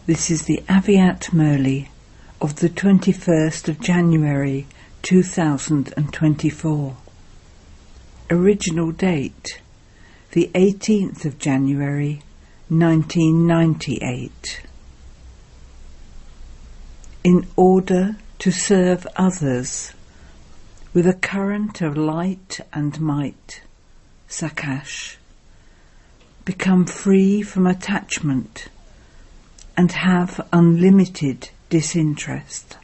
This is the Aviat Murli of the 21st of January 2024. Original date, the 18th of January 1998. In order to serve others with a current of light and might, Sakash, become free from attachment and have unlimited disinterest.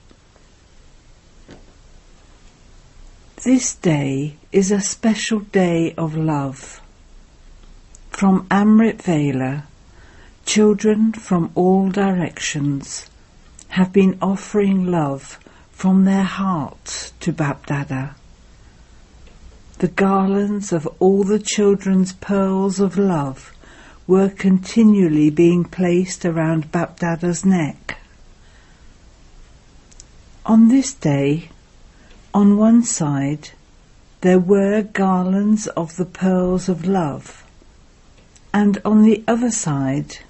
This day is a special day of love. From Amrit Vela, children from all directions have been offering love from their hearts to Bapdada. The garlands of all the children's pearls of love were continually being placed around Bapdada's neck. On this day, on one side, there were garlands of the pearls of love, and on the other side,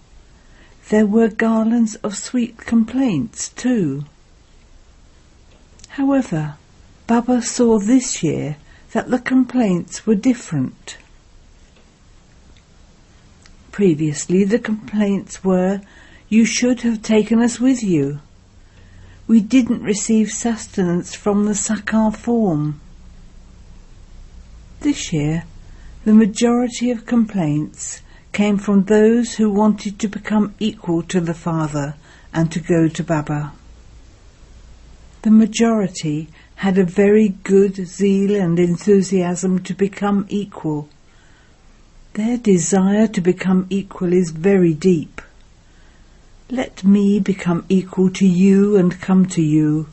there were garlands of sweet complaints too. However, Baba saw this year that the complaints were different. Previously, the complaints were, "You should have taken us with you. We didn't receive sustenance from the Sakar form." This year, the majority of complaints came from those who wanted to become equal to the Father and to go to Baba. The majority had a very good zeal and enthusiasm to become equal. Their desire to become equal is very deep. Let me become equal to you and come to you.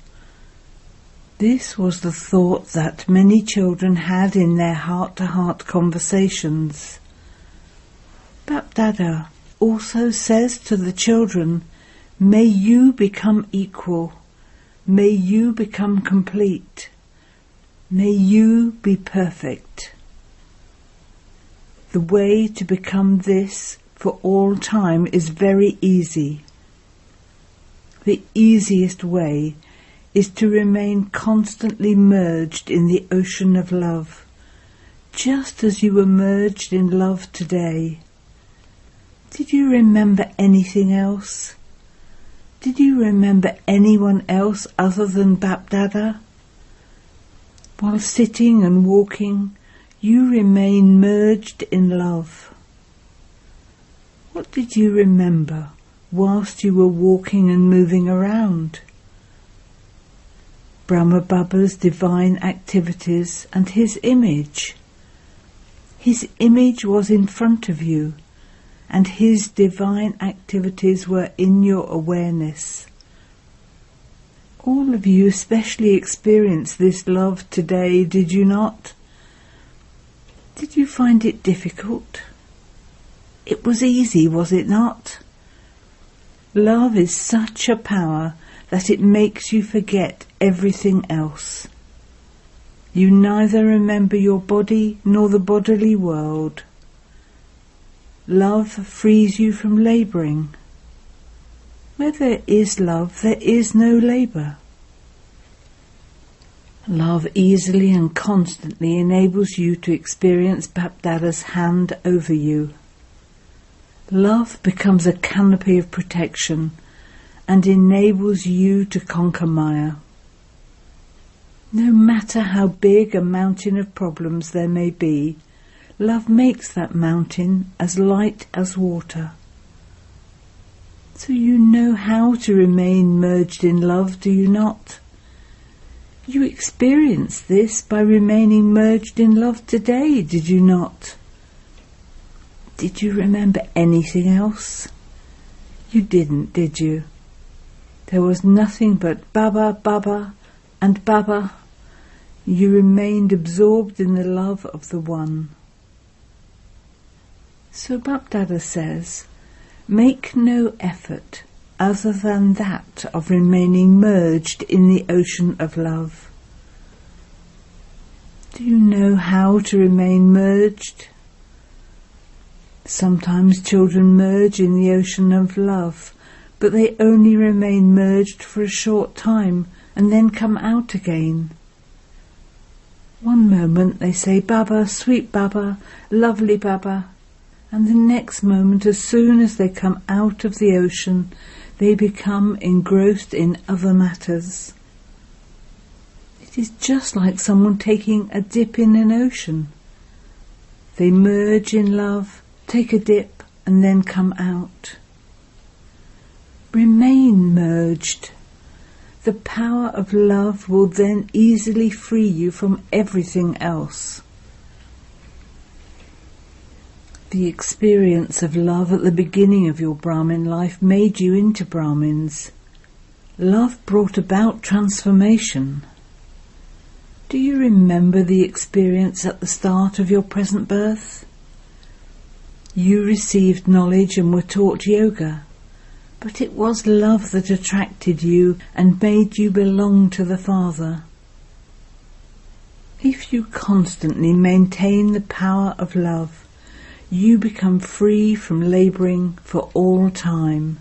This was the thought that many children had in their heart-to-heart conversations. Bapdada also says to the children, "May you become equal. May you become complete. May you be perfect." The way to become this for all time is very easy. The easiest way is to remain constantly merged in the ocean of love, just as you were merged in love today. Did you remember anything else? Did you remember anyone else other than Bapdada? While sitting and walking, you remain merged in love. What did you remember whilst you were walking and moving around? Brahma Baba's divine activities and his image. His image was in front of you, and his divine activities were in your awareness. All of you especially experienced this love today, did you not? Did you find it difficult? It was easy, was it not? Love is such a power that it makes you forget everything else. You neither remember your body nor the bodily world. Love frees you from labouring. Where there is love, there is no labour. Love easily and constantly enables you to experience Bapdada's hand over you. Love becomes a canopy of protection and enables you to conquer Maya. No matter how big a mountain of problems there may be, love makes that mountain as light as water. So you know how to remain merged in love, do you not? You experienced this by remaining merged in love today, did you not? Did you remember anything else? You didn't, did you? There was nothing but Baba, Baba, and Baba. You remained absorbed in the love of the One. So Bapdada says, make no effort other than that of remaining merged in the ocean of love. Do you know how to remain merged? Sometimes children merge in the ocean of love but they only remain merged for a short time and then come out again. One moment they say, "Baba, sweet Baba, lovely Baba," and the next moment, as soon as they come out of the ocean, they become engrossed in other matters. It is just like someone taking a dip in an ocean. They merge in love, take a dip, and then come out. Remain merged. The power of love will then easily free you from everything else. The experience of love at the beginning of your Brahmin life made you into Brahmins. Love brought about transformation. Do you remember the experience at the start of your present birth? You received knowledge and were taught yoga, but it was love that attracted you and made you belong to the Father. If you constantly maintain the power of love, you become free from labouring for all time.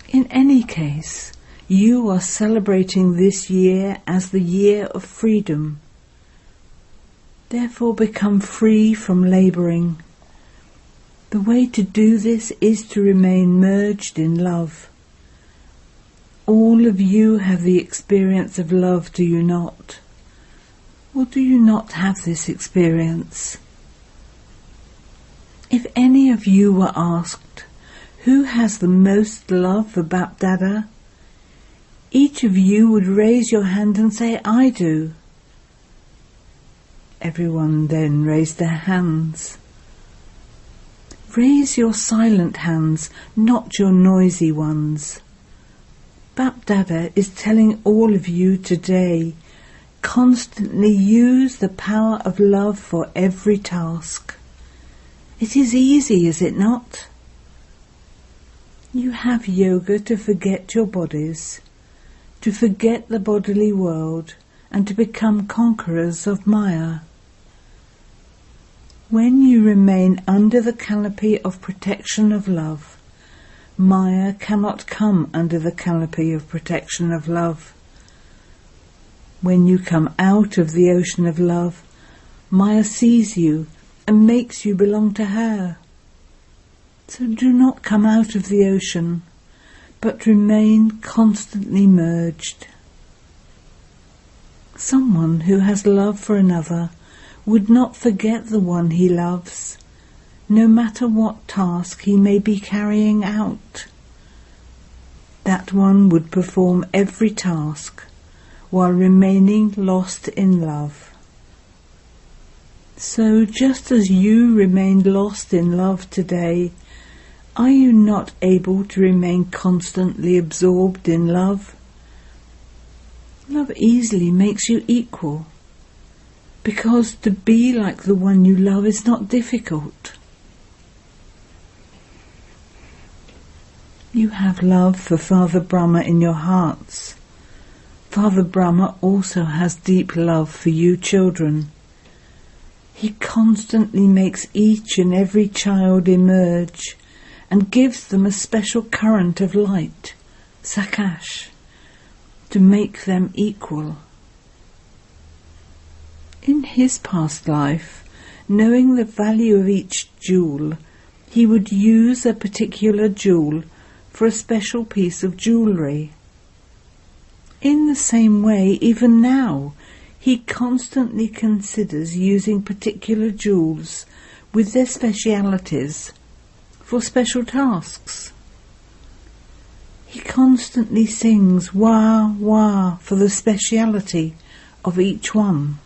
In any case, you are celebrating this year as the year of freedom. Therefore become free from labouring. The way to do this is to remain merged in love. All of you have the experience of love, do you not? Or do you not have this experience? If any of you were asked, who has the most love for Bap-Dada? Each of you would raise your hand and say, "I do." Everyone then raised their hands. Raise your silent hands, not your noisy ones. Bap-Dada is telling all of you today, constantly use the power of love for every task. It is easy, is it not? You have yoga to forget your bodies, to forget the bodily world, and to become conquerors of Maya. When you remain under the canopy of protection of love, Maya cannot come under the canopy of protection of love. When you come out of the ocean of love, Maya sees you and makes you belong to her. So do not come out of the ocean, but remain constantly merged. Someone who has love for another would not forget the one he loves, no matter what task he may be carrying out. That one would perform every task while remaining lost in love. So just as you remained lost in love today, are you not able to remain constantly absorbed in love? Love easily makes you equal, because to be like the one you love is not difficult. You have love for Father Brahma in your hearts. Father Brahma also has deep love for you children. He constantly makes each and every child emerge and gives them a special current of light, Sakash, to make them equal. In his past life, knowing the value of each jewel, he would use a particular jewel for a special piece of jewellery. In the same way, even now, he constantly considers using particular jewels with their specialities for special tasks. He constantly sings wah wah for the speciality of each one.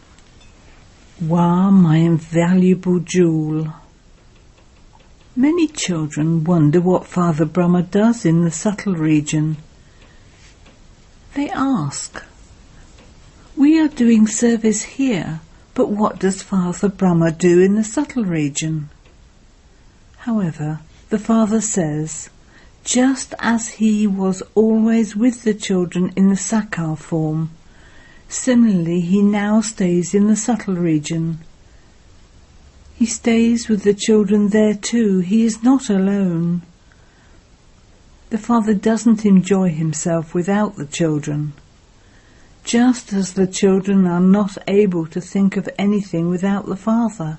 Wah, my invaluable jewel. Many children wonder what Father Brahma does in the subtle region. They ask, "We are doing service here, but what does Father Brahma do in the subtle region?" However, the Father says, just as he was always with the children in the Sakar form, similarly he now stays in the subtle region. He stays with the children there too. He is not alone. The Father doesn't enjoy himself without the children, just as the children are not able to think of anything without the Father.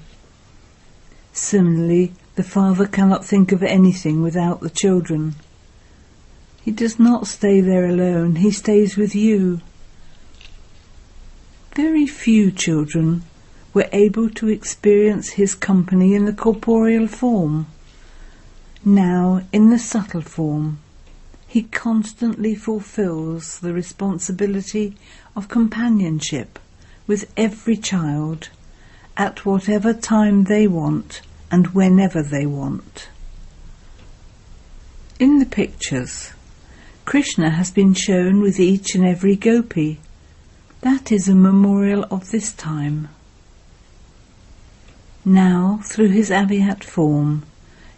Similarly, the Father cannot think of anything without the children. He does not stay there alone, he stays with you. Very few children were able to experience his company in the corporeal form. Now, in the subtle form, he constantly fulfills the responsibility of companionship with every child at whatever time they want and whenever they want. In the pictures, Krishna has been shown with each and every gopi. That is a memorial of this time. Now, through his Avyat form,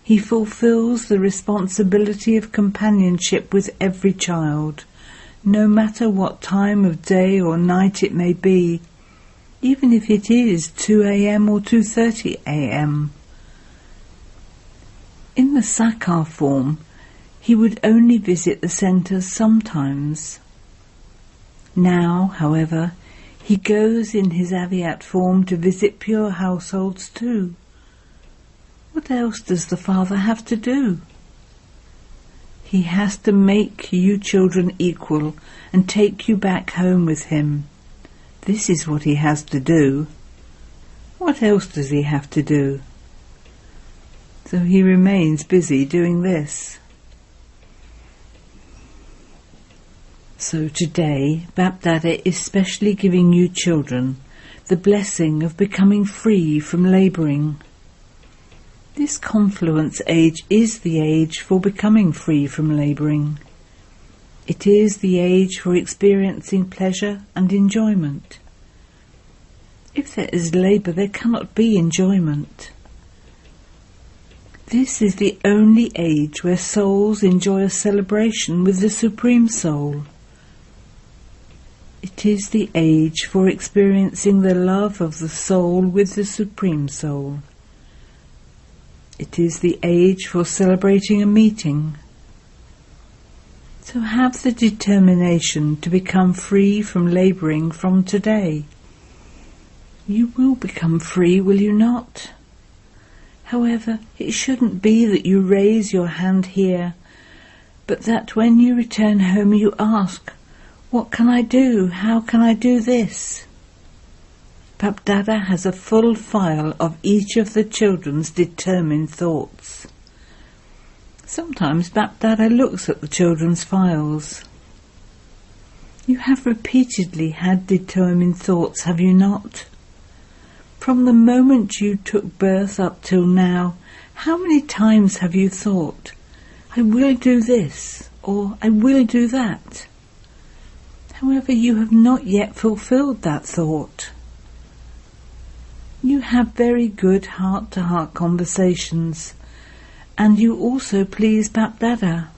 he fulfills the responsibility of companionship with every child, no matter what time of day or night it may be, even if it is 2 a.m. or 2:30 a.m. In the Sakar form, he would only visit the centres sometimes. Now, however, he goes in his Avyat form to visit pure households too. What else does the Father have to do? He has to make you children equal and take you back home with him. This is what he has to do. What else does he have to do? So he remains busy doing this. So today, Bapdada is specially giving you children the blessing of becoming free from labouring. This confluence age is the age for becoming free from labouring. It is the age for experiencing pleasure and enjoyment. If there is labour, there cannot be enjoyment. This is the only age where souls enjoy a celebration with the Supreme Soul. It is the age for experiencing the love of the soul with the Supreme Soul. It is the age for celebrating a meeting. So have the determination to become free from labouring from today. You will become free, will you not? However, it shouldn't be that you raise your hand here, but that when you return home you ask, "What can I do? How can I do this?" Bapdada has a full file of each of the children's determined thoughts. Sometimes Bapdada looks at the children's files. You have repeatedly had determined thoughts, have you not? From the moment you took birth up till now, how many times have you thought, "I will do this," or "I will do that"? However, you have not yet fulfilled that thought. You have very good heart-to-heart conversations, and you also please Bapdada.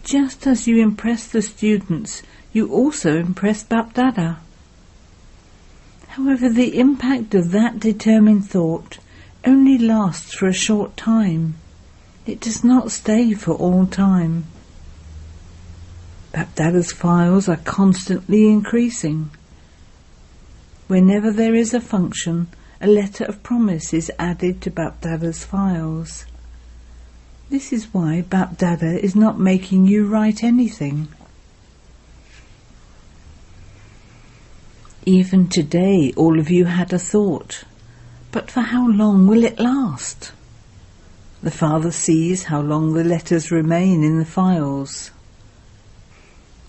Just as you impress the students, you also impress Bapdada. However, the impact of that determined thought only lasts for a short time. It does not stay for all time. Bapdada's files are constantly increasing. Whenever there is a function, a letter of promise is added to Bapdada's files. This is why Bapdada is not making you write anything. Even today all of you had a thought, but for how long will it last? The Father sees how long the letters remain in the files.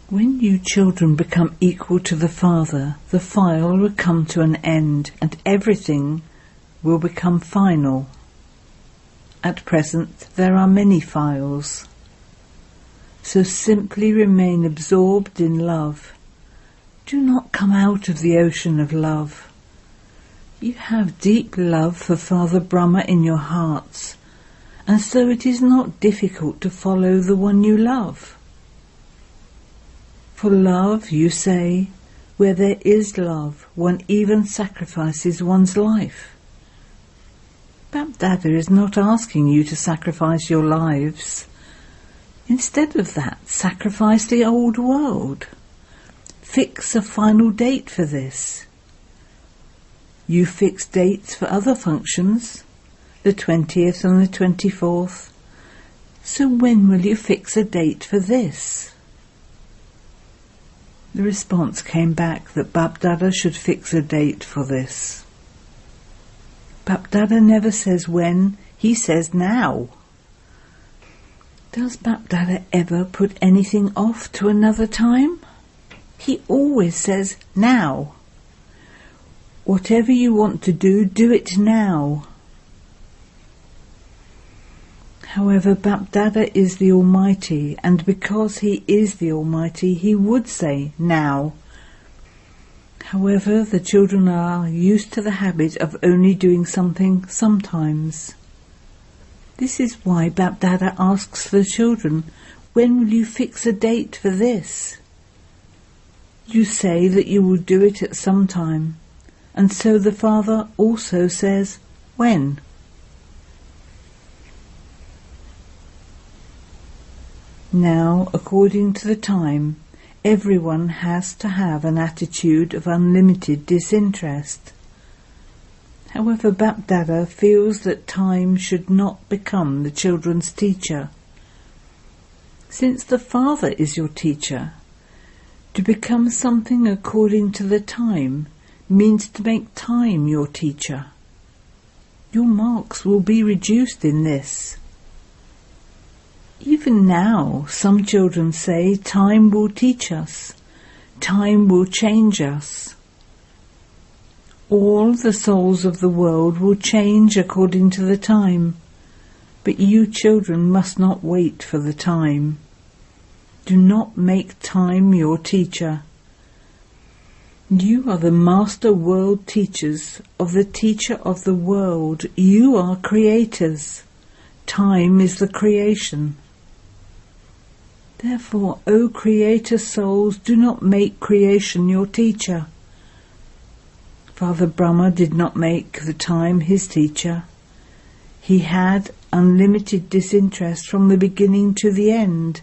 When you children become equal to the Father, the file will come to an end and everything will become final. At present there are many files. So simply remain absorbed in love. Do not come out of the ocean of love. You have deep love for Father Brahma in your hearts, and so it is not difficult to follow the one you love. For love, you say, where there is love, one even sacrifices one's life. Bapdada is not asking you to sacrifice your lives. Instead of that, sacrifice the old world. Fix a final date for this. You fix dates for other functions, the 20th and the 24th. So when will you fix a date for this? The response came back that Bapdada should fix a date for this. Bapdada never says when, he says now. Does Bapdada ever put anything off to another time? He always says now. Whatever you want to do it now. However, Bapdada is the Almighty, and because he is the Almighty, he would say now. However, the children are used to the habit of only doing something sometimes. This is why Bapdada asks the children, when will you fix a date for this? You say that you will do it at some time, and so the Father also says, when? Now, according to the time, everyone has to have an attitude of unlimited disinterest. However, Bapdada feels that time should not become the children's teacher. Since the Father is your teacher, to become something according to the time means to make time your teacher. Your marks will be reduced in this. Even now, some children say time will teach us, time will change us. All the souls of the world will change according to the time, but you children must not wait for the time. Do not make time your teacher. You are the master world teachers of the teacher of the world. You are creators. Time is the creation. Therefore, O creator souls, do not make creation your teacher. Father Brahma did not make the time his teacher. He had unlimited disinterest from the beginning to the end.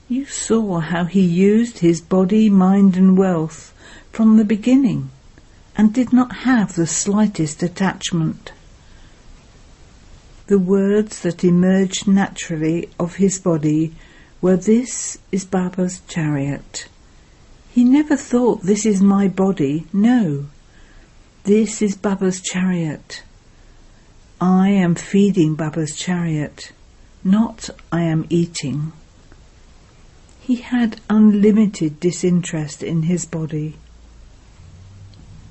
You saw how he used his body, mind and wealth from the beginning, and did not have the slightest attachment. The words that emerged naturally of his body were, "This is Baba's chariot." He never thought, "This is my body." No, this is Baba's chariot. I am feeding Baba's chariot, not I am eating. He had unlimited disinterest in his body.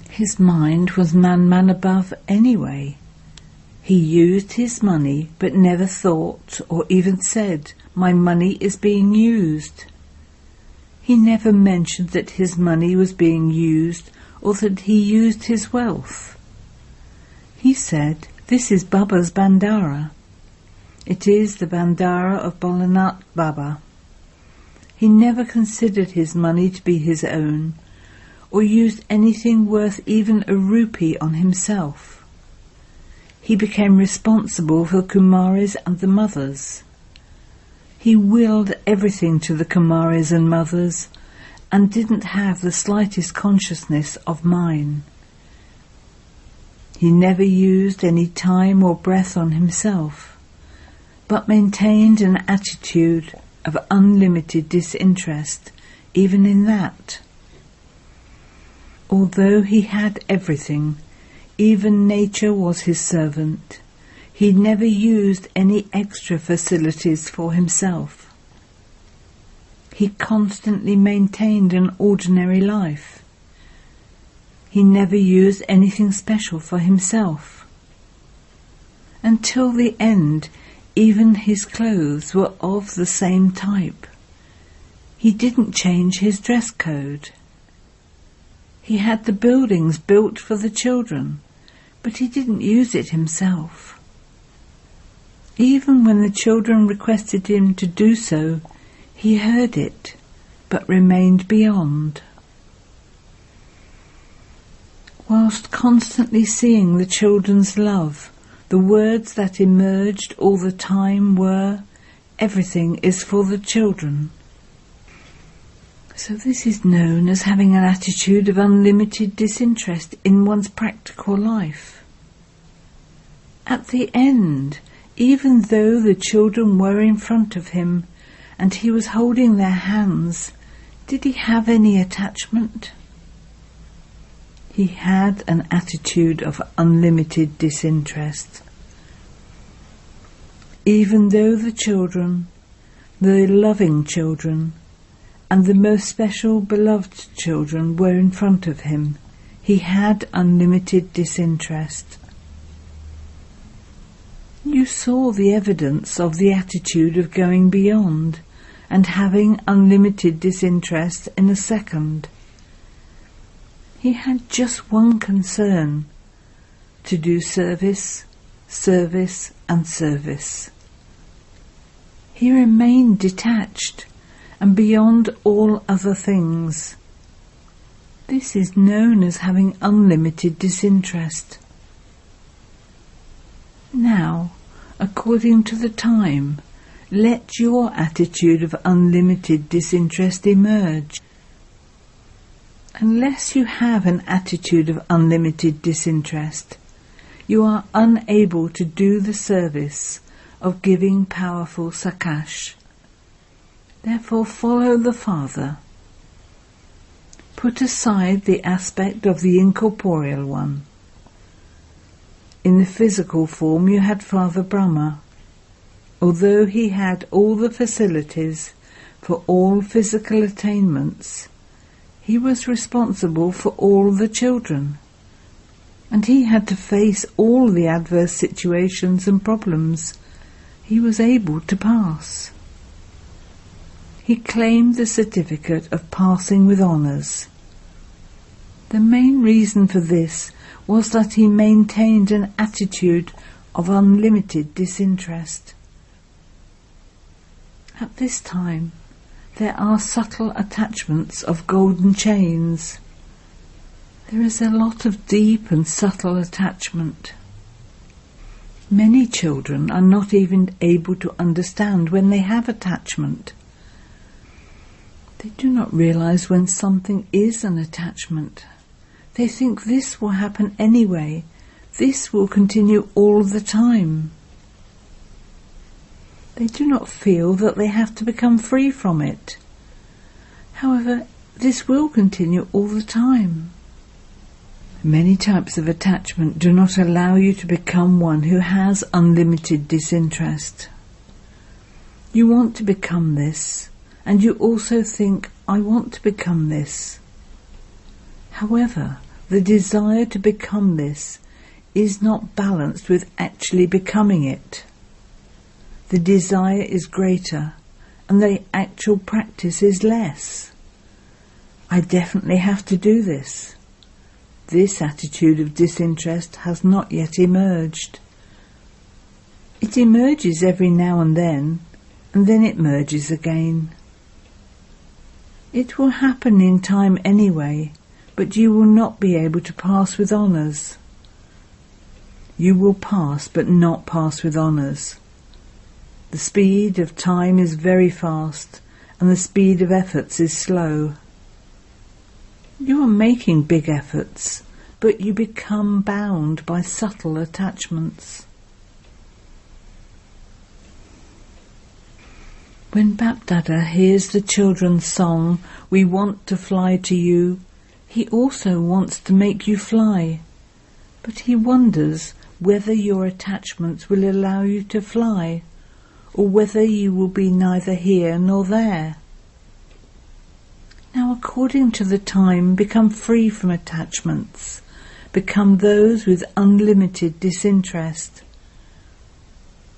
His mind was man above anyway. He used his money but never thought or even said, "My money is being used." He never mentioned that his money was being used or that he used his wealth. He said, "This is Baba's Bandara. It is the Bandara of Bholanath Baba." He never considered his money to be his own, or used anything worth even a rupee on himself. He became responsible for the Kumaris and the mothers. He willed everything to the Kumaris and mothers, and didn't have the slightest consciousness of mine. He never used any time or breath on himself, but maintained an attitude of unlimited disinterest, even in that. Although he had everything, even nature was his servant, he never used any extra facilities for himself. He constantly maintained an ordinary life. He never used anything special for himself. Until the end, even his clothes were of the same type. He didn't change his dress code. He had the buildings built for the children, but he didn't use it himself. Even when the children requested him to do so, he heard it, but remained beyond. Whilst constantly seeing the children's love, the words that emerged all the time were, everything is for the children. So this is known as having an attitude of unlimited disinterest in one's practical life. At the end, even though the children were in front of him and he was holding their hands, did he have any attachment? He had an attitude of unlimited disinterest. Even though the children, the loving children, and the most special beloved children were in front of him, he had unlimited disinterest. You saw the evidence of the attitude of going beyond and having unlimited disinterest in a second. He had just one concern: to do service, service and service. He remained detached and beyond all other things. This is known as having unlimited disinterest. Now, according to the time, let your attitude of unlimited disinterest emerge. Unless you have an attitude of unlimited disinterest, you are unable to do the service of giving powerful sakash. Therefore follow the Father. Put aside the aspect of the incorporeal one. In the physical form you had Father Brahma. Although he had all the facilities for all physical attainments, he was responsible for all the children, and he had to face all the adverse situations and problems he was able to pass. He claimed the certificate of passing with honours. The main reason for this was that he maintained an attitude of unlimited disinterest. At this time, there are subtle attachments of golden chains. There is a lot of deep and subtle attachment. Many children are not even able to understand when they have attachment. They do not realize when something is an attachment. They think this will happen anyway. This will continue all the time. They do not feel that they have to become free from it. However, this will continue all the time. Many types of attachment do not allow you to become one who has unlimited disinterest. You want to become this, and you also think, I want to become this. However, the desire to become this is not balanced with actually becoming it. The desire is greater, and the actual practice is less. I definitely have to do this. This attitude of disinterest has not yet emerged. It emerges every now and then it merges again. It will happen in time anyway, but you will not be able to pass with honours. You will pass, but not pass with honours. The speed of time is very fast, and the speed of efforts is slow. You are making big efforts, but you become bound by subtle attachments. When Bapdada hears the children's song, "We want to fly to you," he also wants to make you fly, but he wonders whether your attachments will allow you to fly, or whether you will be neither here nor there. Now, according to the time, become free from attachments. Become those with unlimited disinterest.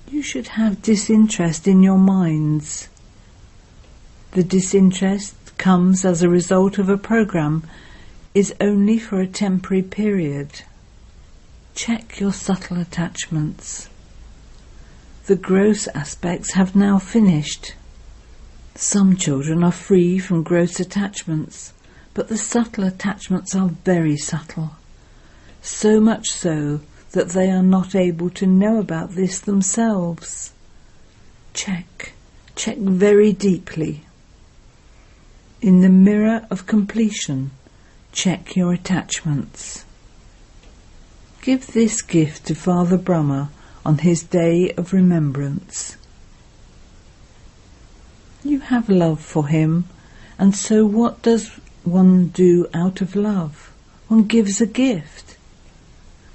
You should have disinterest in your minds. The disinterest comes as a result of a program, is only for a temporary period. Check your subtle attachments. The gross aspects have now finished. Some children are free from gross attachments, but the subtle attachments are very subtle. So much so that they are not able to know about this themselves. Check Check very deeply. In the mirror of completion, check your attachments. Give this gift to Father Brahma on his day of remembrance. You have love for him, and so what does one do out of love? One gives a gift.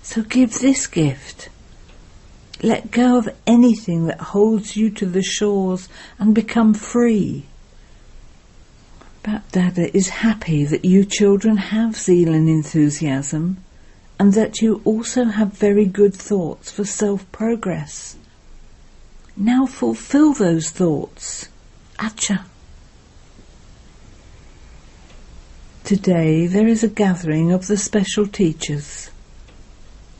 So give this gift. Let go of anything that holds you to the shores and become free. Bapdada is happy that you children have zeal and enthusiasm, and that you also have very good thoughts for self-progress. Now fulfill those thoughts. Acha. Today there is a gathering of the special teachers.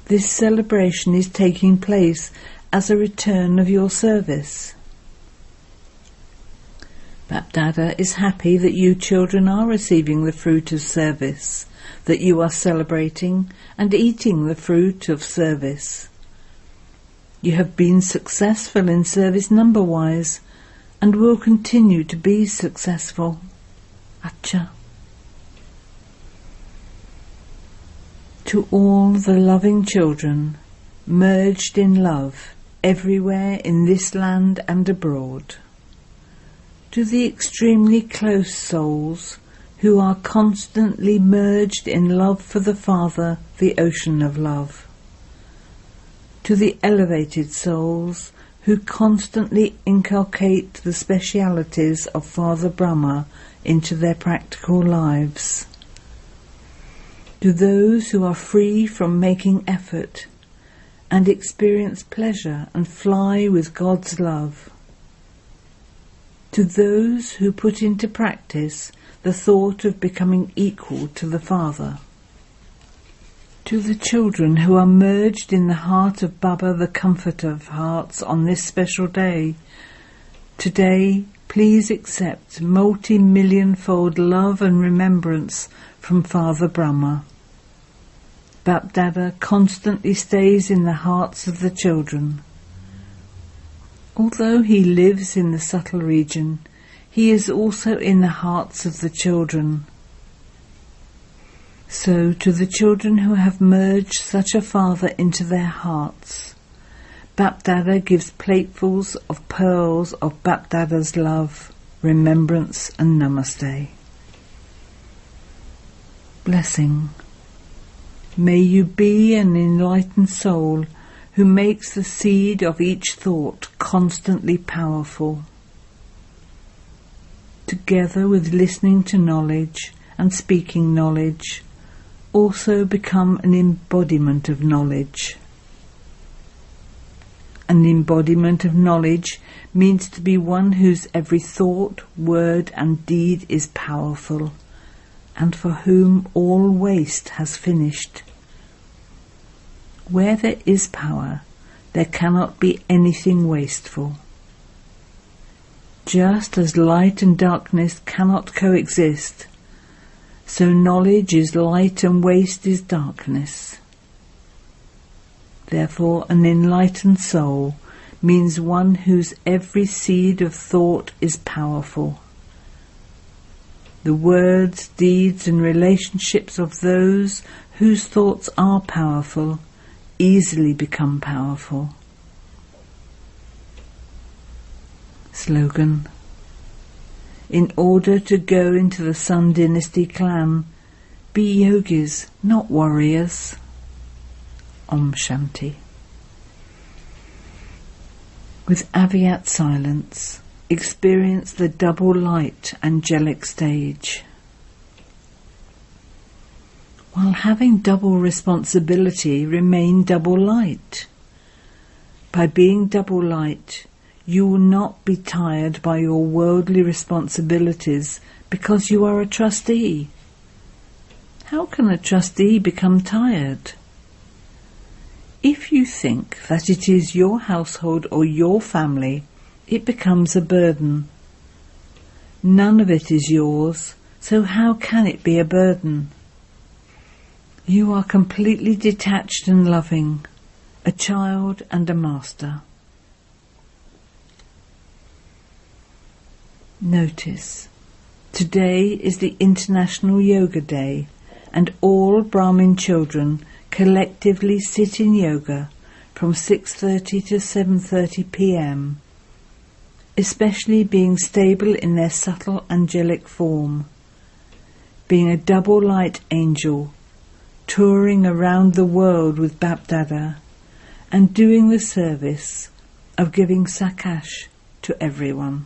This celebration is taking place as a return of your service. Bapdada is happy that you children are receiving the fruit of service, that you are celebrating and eating the fruit of service. You have been successful in service number-wise and will continue to be successful. Acha. To all the loving children, merged in love, everywhere in this land and abroad. To the extremely close souls, who are constantly merged in love for the Father, the ocean of love. To the elevated souls, who constantly inculcate the specialities of Father Brahma into their practical lives. To those who are free from making effort and experience pleasure and fly with God's love. To those who put into practice the thought of becoming equal to the Father. To the children who are merged in the heart of Baba, the comforter of hearts, on this special day. Today, please accept multi-million-fold love and remembrance from Father Brahma. Bapdada constantly stays in the hearts of the children. Although he lives in the subtle region, he is also in the hearts of the children. So to the children who have merged such a Father into their hearts, Bapdada gives platefuls of pearls of Bapdada's love, remembrance and namaste. Blessing. May you be an enlightened soul who makes the seed of each thought constantly powerful. Together with listening to knowledge and speaking knowledge, also become an embodiment of knowledge. An embodiment of knowledge means to be one whose every thought, word and deed is powerful, and for whom all waste has finished. Where there is power, there cannot be anything wasteful. Just as light and darkness cannot coexist, so knowledge is light and waste is darkness. Therefore, an enlightened soul means one whose every seed of thought is powerful. The words, deeds and relationships of those whose thoughts are powerful easily become powerful. Slogan. In order to go into the Sun Dynasty clan, be yogis, not warriors. Om Shanti. With Avyat silence, experience the double light angelic stage. While having double responsibility, remain double light. By being double light, you will not be tired by your worldly responsibilities because you are a trustee. How can a trustee become tired? If you think that it is your household or your family, it becomes a burden. None of it is yours, so how can it be a burden? You are completely detached and loving, a child and a master. Notice, today is the International Yoga Day, and all Brahmin children collectively sit in yoga from 6:30 to 7:30 p.m, especially being stable in their subtle angelic form, being a double light angel, touring around the world with Bapdada, and doing the service of giving sakash to everyone.